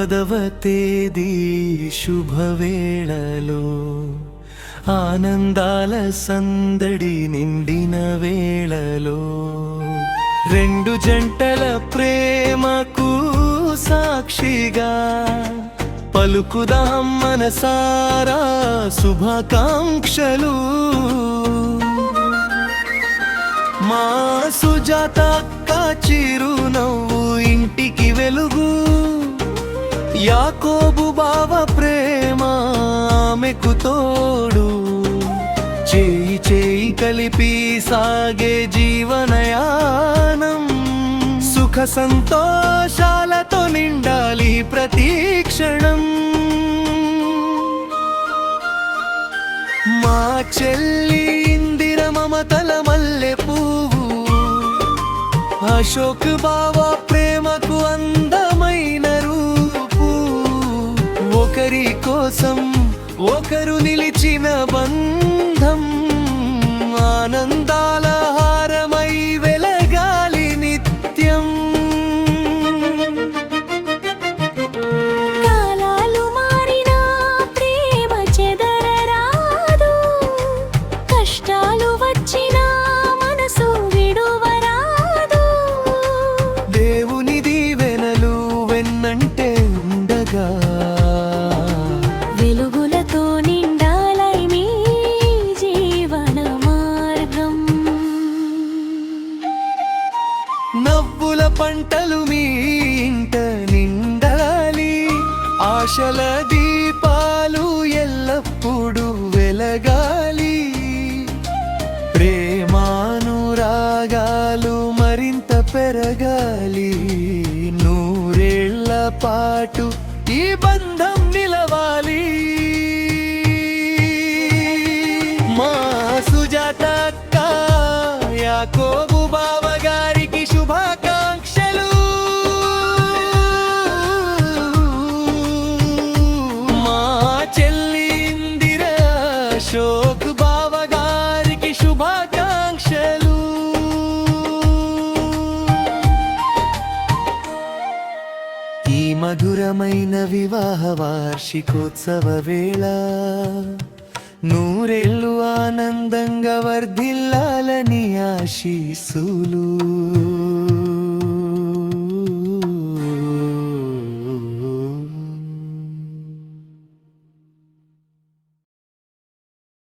10వ తేదీ శుభవేళలో ఆనందాల సందడి నిండిన వేళలో రెండు జంటల ప్రేమకు సాక్షిగా పలుకుదాం మనసారా శుభాకాంక్షలు. మా సుజాత అక్క చిరునవ్వు ఇంటికి వెలుగు, యాకోబు బావ ప్రేమ ఆమెకు తోడు. చేయి చేయి కలిపి సాగే జీవనయానం సుఖ సంతోషాలతో నిండాలి ప్రతి క్షణం. మా చెల్లి ఇందిర మమతల మల్లె పువ్వు, అశోక్ బావ ప్రేమకు అందమైన రూపు. ఒకరి కోసం ఒకరు నిలిచిన బంధం ఆనందాల హారమై వెలగాలి నిత్యం. కాలాలు మారినా ప్రేమ చెదరరాదు, కష్టాలు వచ్చినా మనసు విడువరాదు. దేవుని దీవెనలు వెన్నంటే ఉండగా వెలుగులతో నిండాలై మీ జీవన మార్గం. నవ్వుల పంటలు మీ ఇంట నిండాలి, ఆశల దీపాలు ఎల్లప్పుడూ వెలగాలి. ప్రేమానురాగాలు మరింత పెరగాలి, నూరేళ్ల పాటు ఈ బంధం నిలవాలి. మా సుజాత అక్క యాకోబు బావ గారికి శుభాకాంక్షలు. మా చెల్లి ఇందిర అశోక్ బావ గారికి శుభాకాంక్షలు. ఈ మధురమైన వివాహ వార్షికోత్సవ వేళ నూరేళ్ళు ఆనందంగా వర్ధిల్లాలని ఆశీస్సులు.